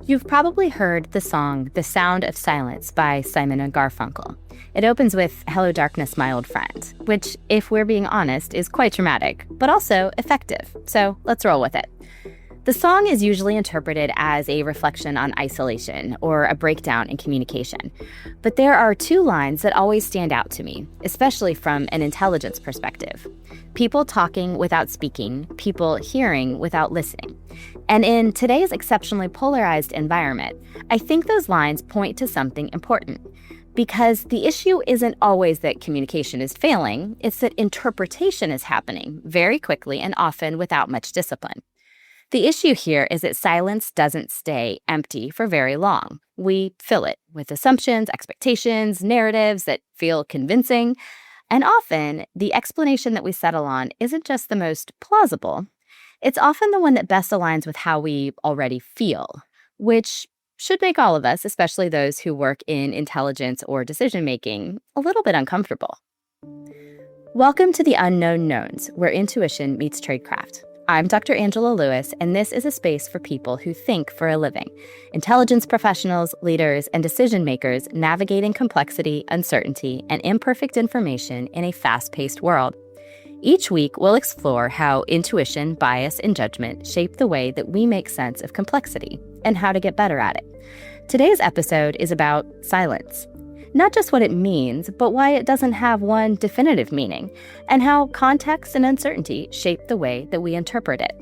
You've probably heard the song The Sound of Silence by Simon and Garfunkel. It opens with Hello Darkness, My Old Friend, which, if we're being honest, is quite dramatic, but also effective. So let's roll with it. The song is usually interpreted as a reflection on isolation or a breakdown in communication. But there are two lines that always stand out to me, especially from an intelligence perspective. People talking without speaking, people hearing without listening. And in today's exceptionally polarized environment, I think those lines point to something important. Because the issue isn't always that communication is failing, it's that interpretation is happening very quickly and often without much discipline. The issue here is that silence doesn't stay empty for very long. We fill it with assumptions, expectations, narratives that feel convincing, and often the explanation that we settle on isn't just the most plausible. It's often the one that best aligns with how we already feel, which should make all of us, especially those who work in intelligence or decision-making, a little bit uncomfortable. Welcome to the Unknown Knowns, where intuition meets tradecraft. I'm Dr. Angela Lewis, and this is a space for people who think for a living. Intelligence professionals, leaders, and decision makers navigating complexity, uncertainty, and imperfect information in a fast-paced world. Each week, we'll explore how intuition, bias, and judgment shape the way that we make sense of complexity and how to get better at it. Today's episode is about silence. Not just what it means, but why it doesn't have one definitive meaning, and how context and uncertainty shape the way that we interpret it.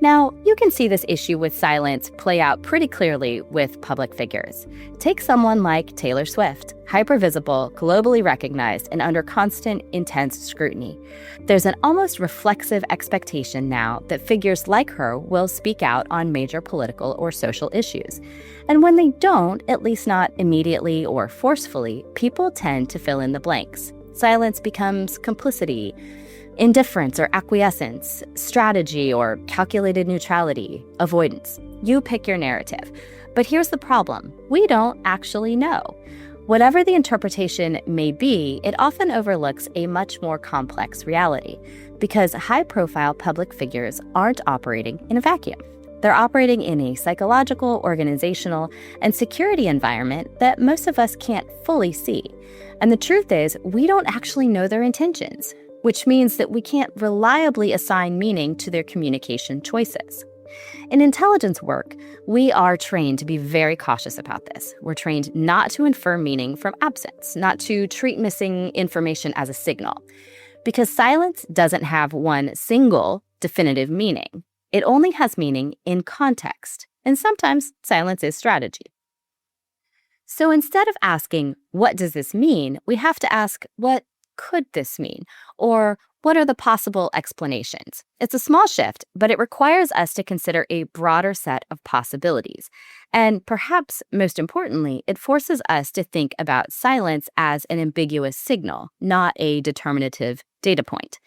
Now, you can see this issue with silence play out pretty clearly with public figures. Take someone like Taylor Swift, hypervisible, globally recognized, and under constant, intense scrutiny. There's an almost reflexive expectation now that figures like her will speak out on major political or social issues. And when they don't, at least not immediately or forcefully, people tend to fill in the blanks. Silence becomes complicity, indifference or acquiescence, strategy or calculated neutrality, avoidance. You pick your narrative. But here's the problem. We don't actually know. Whatever the interpretation may be, it often overlooks a much more complex reality because high-profile public figures aren't operating in a vacuum. They're operating in a psychological, organizational, and security environment that most of us can't fully see. And the truth is, we don't actually know their intentions, which means that we can't reliably assign meaning to their communication choices. In intelligence work, we are trained to be very cautious about this. We're trained not to infer meaning from absence, not to treat missing information as a signal, because silence doesn't have one single definitive meaning. It only has meaning in context, and sometimes silence is strategy. So instead of asking, what does this mean, we have to ask, what could this mean? Or what are the possible explanations? It's a small shift, but it requires us to consider a broader set of possibilities. And perhaps most importantly, it forces us to think about silence as an ambiguous signal, not a determinative data point.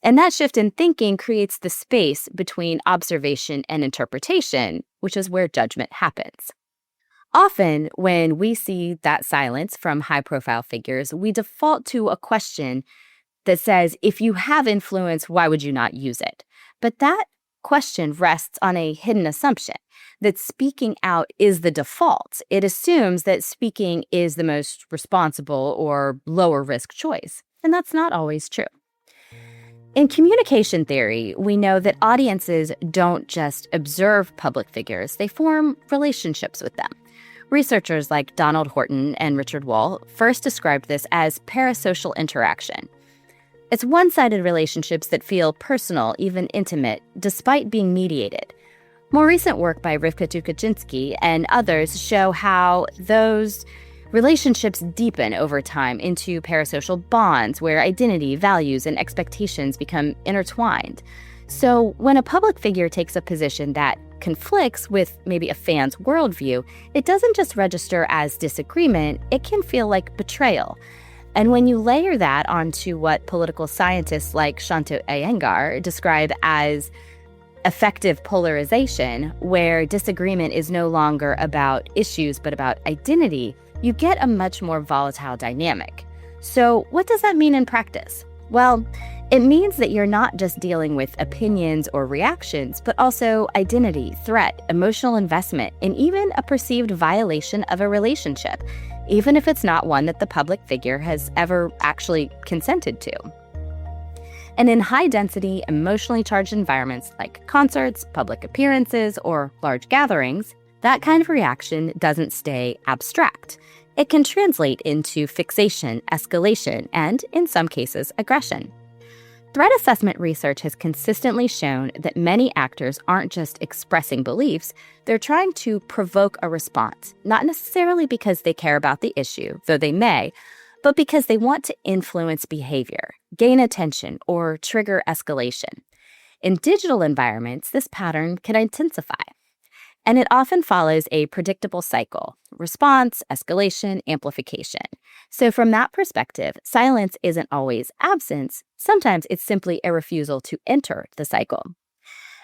And that shift in thinking creates the space between observation and interpretation, which is where judgment happens. Often, when we see that silence from high-profile figures, we default to a question that says, if you have influence, why would you not use it? But that question rests on a hidden assumption that speaking out is the default. It assumes that speaking is the most responsible or lower-risk choice, and that's not always true. In communication theory, we know that audiences don't just observe public figures, they form relationships with them. Researchers like Donald Horton and Richard Wall first described this as parasocial interaction. It's one-sided relationships that feel personal, even intimate, despite being mediated. More recent work by Rivka Tukaczynski and others show how those relationships deepen over time into parasocial bonds where identity, values, and expectations become intertwined. So when a public figure takes a position that conflicts with maybe a fan's worldview, it doesn't just register as disagreement, it can feel like betrayal. And when you layer that onto what political scientists like Shanto Iyengar describe as effective polarization, where disagreement is no longer about issues but about identity, you get a much more volatile dynamic. So what does that mean in practice? Well, It means that you're not just dealing with opinions or reactions, but also identity, threat, emotional investment, and even a perceived violation of a relationship, even if it's not one that the public figure has ever actually consented to. And in high-density, emotionally charged environments like concerts, public appearances, or large gatherings, that kind of reaction doesn't stay abstract. It can translate into fixation, escalation, and, in some cases, aggression. Threat assessment research has consistently shown that many actors aren't just expressing beliefs, they're trying to provoke a response, not necessarily because they care about the issue, though they may, but because they want to influence behavior, gain attention, or trigger escalation. In digital environments, this pattern can intensify. And it often follows a predictable cycle: response, escalation, amplification. So from that perspective, silence isn't always absence. Sometimes it's simply a refusal to enter the cycle.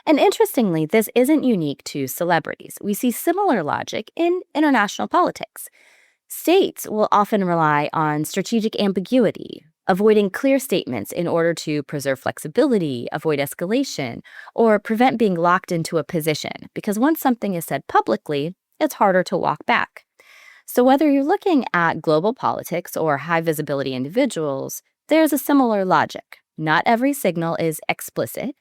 And interestingly, this isn't unique to celebrities. We see similar logic in international politics. States will often rely on strategic ambiguity, avoiding clear statements in order to preserve flexibility, avoid escalation, or prevent being locked into a position, because once something is said publicly, it's harder to walk back. So whether you're looking at global politics or high visibility individuals, there's a similar logic. Not every signal is explicit,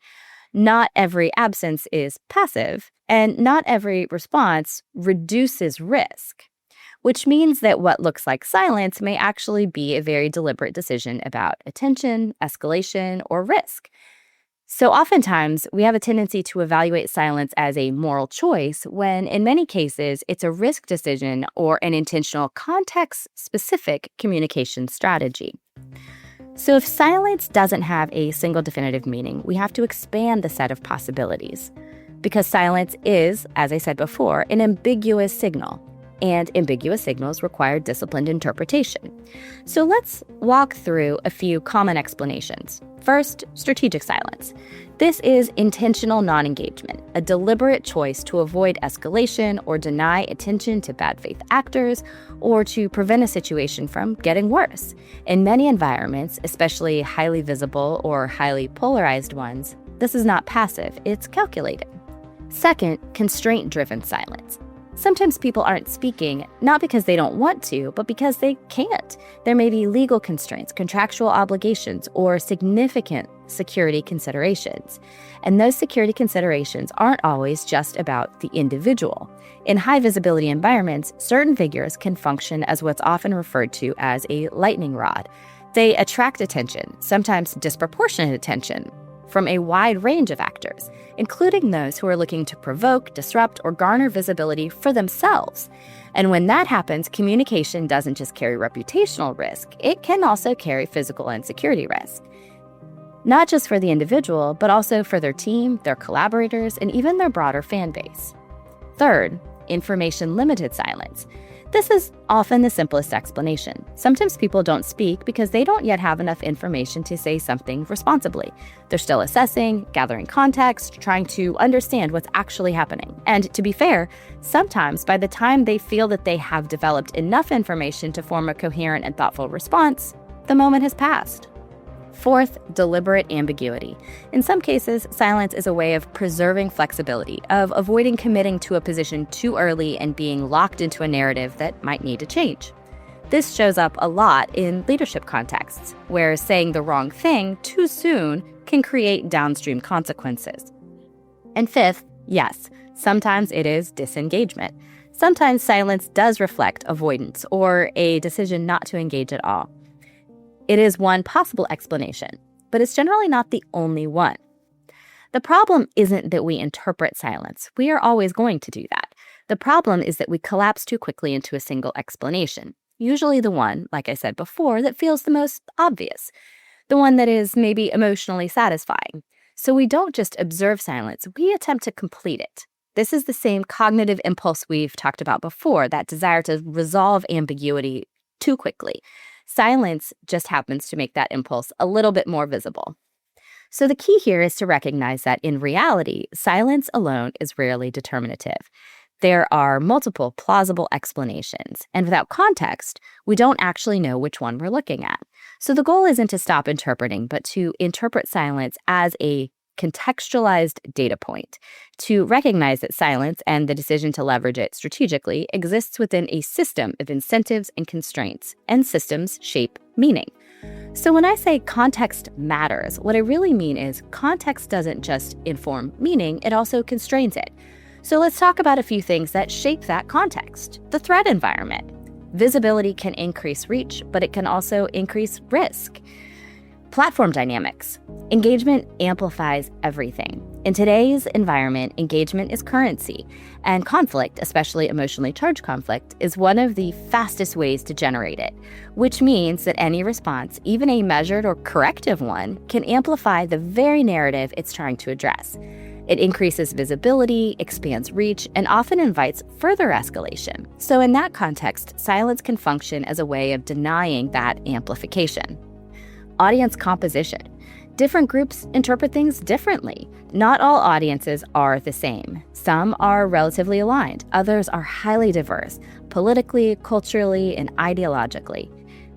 not every absence is passive, and not every response reduces risk. Which means that what looks like silence may actually be a very deliberate decision about attention, escalation, or risk. So oftentimes, we have a tendency to evaluate silence as a moral choice when, in many cases, it's a risk decision or an intentional context-specific communication strategy. So if silence doesn't have a single definitive meaning, we have to expand the set of possibilities. Because silence is, as I said before, an ambiguous signal. And ambiguous signals require disciplined interpretation. So let's walk through a few common explanations. First, strategic silence. This is intentional non-engagement, a deliberate choice to avoid escalation or deny attention to bad faith actors, or to prevent a situation from getting worse. In many environments, especially highly visible or highly polarized ones, this is not passive, it's calculated. Second, constraint-driven silence. Sometimes people aren't speaking, not because they don't want to, but because they can't. There may be legal constraints, contractual obligations, or significant security considerations. And those security considerations aren't always just about the individual. In high visibility environments, certain figures can function as what's often referred to as a lightning rod. They attract attention, sometimes disproportionate attention, from a wide range of actors, including those who are looking to provoke, disrupt, or garner visibility for themselves. And when that happens, communication doesn't just carry reputational risk, it can also carry physical and security risk. Not just for the individual, but also for their team, their collaborators, and even their broader fan base. Third, information-limited silence. This is often the simplest explanation. Sometimes people don't speak because they don't yet have enough information to say something responsibly. They're still assessing, gathering context, trying to understand what's actually happening. And to be fair, sometimes by the time they feel that they have developed enough information to form a coherent and thoughtful response, the moment has passed. Fourth, deliberate ambiguity. In some cases, silence is a way of preserving flexibility, of avoiding committing to a position too early and being locked into a narrative that might need to change. This shows up a lot in leadership contexts, where saying the wrong thing too soon can create downstream consequences. And fifth, yes, sometimes it is disengagement. Sometimes silence does reflect avoidance or a decision not to engage at all. It is one possible explanation, but it's generally not the only one. The problem isn't that we interpret silence. We are always going to do that. The problem is that we collapse too quickly into a single explanation, usually the one, like I said before, that feels the most obvious, the one that is maybe emotionally satisfying. So we don't just observe silence, we attempt to complete it. This is the same cognitive impulse we've talked about before, that desire to resolve ambiguity too quickly. Silence just happens to make that impulse a little bit more visible. So the key here is to recognize that in reality, silence alone is rarely determinative. There are multiple plausible explanations, and without context, we don't actually know which one we're looking at. So the goal isn't to stop interpreting, but to interpret silence as a contextualized data point, to recognize that silence and the decision to leverage it strategically exists within a system of incentives and constraints, and systems shape meaning. So when I say context matters, what I really mean is context doesn't just inform meaning, it also constrains it. So let's talk about a few things that shape that context. The threat environment. Visibility can increase reach, but it can also increase risk. Platform dynamics. Engagement amplifies everything. In today's environment, engagement is currency, and conflict, especially emotionally charged conflict, is one of the fastest ways to generate it, which means that any response, even a measured or corrective one, can amplify the very narrative it's trying to address. It increases visibility, expands reach, and often invites further escalation. So in that context, silence can function as a way of denying that amplification. Audience composition. Different groups interpret things differently. Not all audiences are the same. Some are relatively aligned. Others are highly diverse, politically, culturally, and ideologically.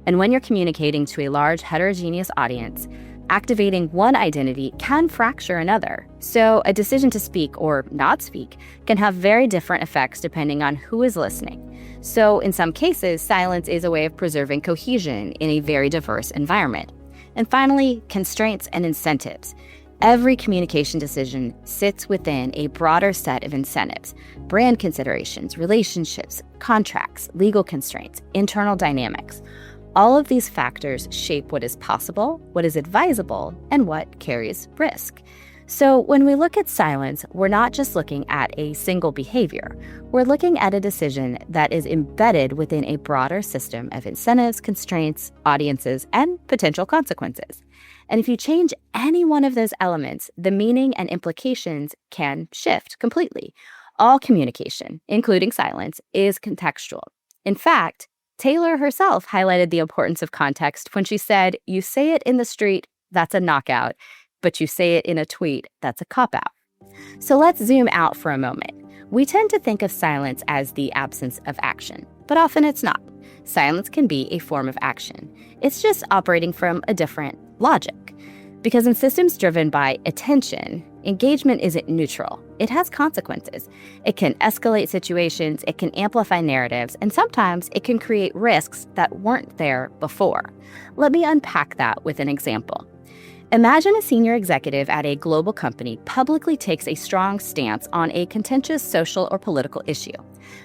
And when you're communicating to a large heterogeneous audience, activating one identity can fracture another. So a decision to speak or not speak can have very different effects depending on who is listening. So in some cases, silence is a way of preserving cohesion in a very diverse environment. And finally, constraints and incentives. Every communication decision sits within a broader set of incentives: brand considerations, relationships, contracts, legal constraints, internal dynamics. All of these factors shape what is possible, what is advisable, and what carries risk. So when we look at silence, we're not just looking at a single behavior. We're looking at a decision that is embedded within a broader system of incentives, constraints, audiences, and potential consequences. And if you change any one of those elements, the meaning and implications can shift completely. All communication, including silence, is contextual. In fact, Taylor herself highlighted the importance of context when she said, "You say it in the street, that's a knockout. But you say it in a tweet, that's a cop-out." So let's zoom out for a moment. We tend to think of silence as the absence of action, but often it's not. Silence can be a form of action. It's just operating from a different logic. Because in systems driven by attention, engagement isn't neutral. It has consequences. It can escalate situations, it can amplify narratives, and sometimes it can create risks that weren't there before. Let me unpack that with an example. Imagine a senior executive at a global company publicly takes a strong stance on a contentious social or political issue.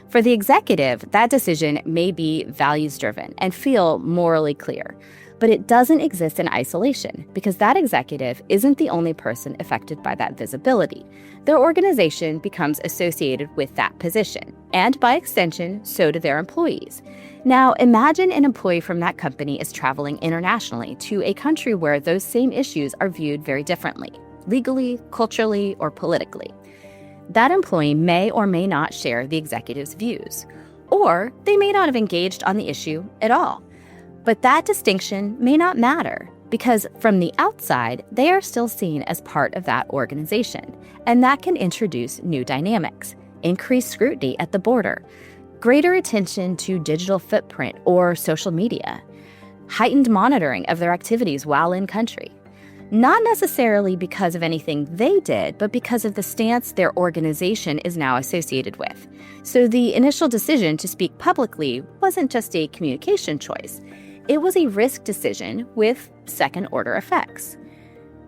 For the executive, that decision may be values-driven and feel morally clear, but it doesn't exist in isolation because that executive isn't the only person affected by that visibility. Their organization becomes associated with that position, and by extension, so do their employees. Now, imagine an employee from that company is traveling internationally to a country where those same issues are viewed very differently, legally, culturally, or politically. That employee may or may not share the executive's views, or they may not have engaged on the issue at all. But that distinction may not matter because from the outside, they are still seen as part of that organization, and that can introduce new dynamics, increased scrutiny at the border, greater attention to digital footprint or social media, heightened monitoring of their activities while in country. Not necessarily because of anything they did, but because of the stance their organization is now associated with. So the initial decision to speak publicly wasn't just a communication choice. It was a risk decision with second-order effects.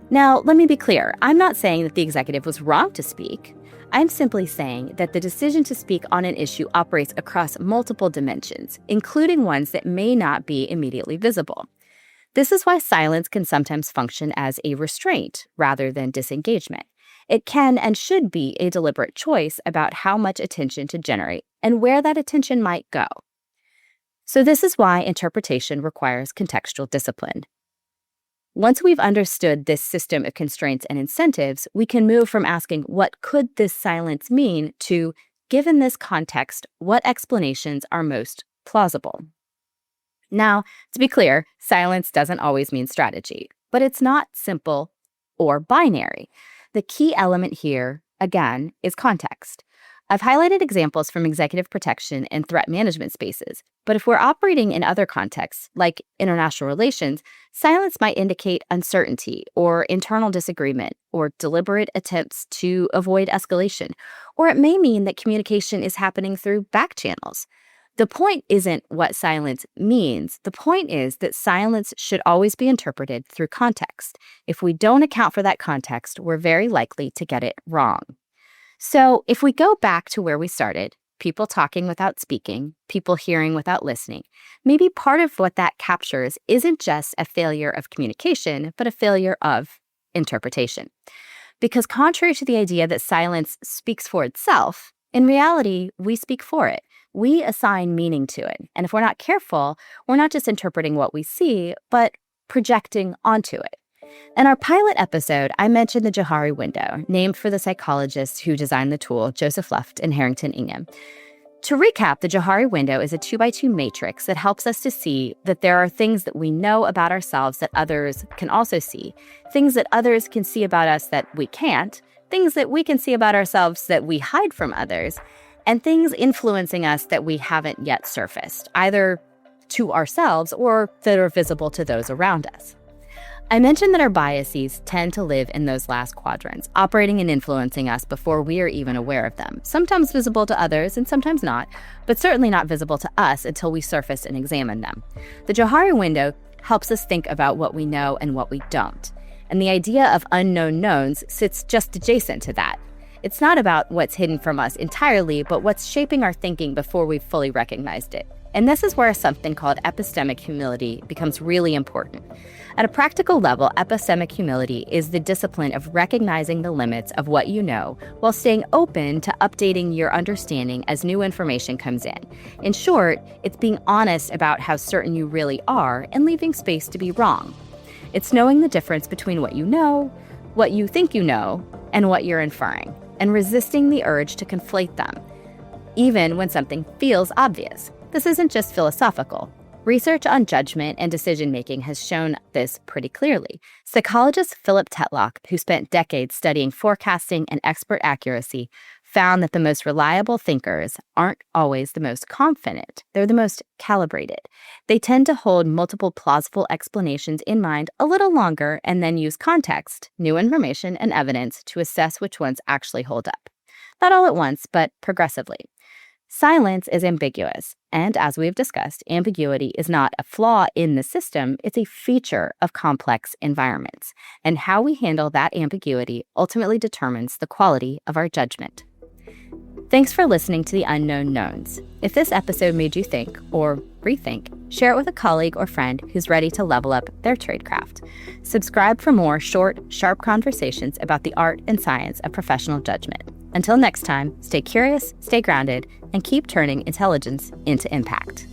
Now, let me be clear. I'm not saying that the executive was wrong to speak. I'm simply saying that the decision to speak on an issue operates across multiple dimensions, including ones that may not be immediately visible. This is why silence can sometimes function as a restraint rather than disengagement. It can and should be a deliberate choice about how much attention to generate and where that attention might go. So this is why interpretation requires contextual discipline. Once we've understood this system of constraints and incentives, we can move from asking, what could this silence mean, to, given this context, what explanations are most plausible? Now, to be clear, silence doesn't always mean strategy, but it's not simple or binary. The key element here, again, is context. I've highlighted examples from executive protection and threat management spaces, but if we're operating in other contexts, like international relations, silence might indicate uncertainty or internal disagreement or deliberate attempts to avoid escalation, or it may mean that communication is happening through back channels. The point isn't what silence means. The point is that silence should always be interpreted through context. If we don't account for that context, we're very likely to get it wrong. So if we go back to where we started, people talking without speaking, people hearing without listening, maybe part of what that captures isn't just a failure of communication, but a failure of interpretation. Because contrary to the idea that silence speaks for itself, in reality, we speak for it. We assign meaning to it. And if we're not careful, we're not just interpreting what we see, but projecting onto it. In our pilot episode, I mentioned the Johari window, named for the psychologists who designed the tool, Joseph Luft and Harrington Ingham. To recap, the Johari window is a 2x2 matrix that helps us to see that there are things that we know about ourselves that others can also see, things that others can see about us that we can't, things that we can see about ourselves that we hide from others, and things influencing us that we haven't yet surfaced, either to ourselves or that are visible to those around us. I mentioned that our biases tend to live in those last quadrants, operating and influencing us before we are even aware of them, sometimes visible to others and sometimes not, but certainly not visible to us until we surface and examine them. The Johari window helps us think about what we know and what we don't, and the idea of unknown knowns sits just adjacent to that. It's not about what's hidden from us entirely, but what's shaping our thinking before we've fully recognized it. And this is where something called epistemic humility becomes really important. At a practical level, epistemic humility is the discipline of recognizing the limits of what you know while staying open to updating your understanding as new information comes in. In short, it's being honest about how certain you really are and leaving space to be wrong. It's knowing the difference between what you know, what you think you know, and what you're inferring, and resisting the urge to conflate them, even when something feels obvious. This isn't just philosophical. Research on judgment and decision-making has shown this pretty clearly. Psychologist Philip Tetlock, who spent decades studying forecasting and expert accuracy, found that the most reliable thinkers aren't always the most confident. They're the most calibrated. They tend to hold multiple plausible explanations in mind a little longer and then use context, new information, and evidence to assess which ones actually hold up. Not all at once, but progressively. Silence is ambiguous, and as we've discussed, ambiguity is not a flaw in the system, it's a feature of complex environments, and how we handle that ambiguity ultimately determines the quality of our judgment. Thanks for listening to The Unknown Knowns. If this episode made you think, or rethink, share it with a colleague or friend who's ready to level up their tradecraft. Subscribe for more short, sharp conversations about the art and science of professional judgment. Until next time, stay curious, stay grounded, and keep turning intelligence into impact.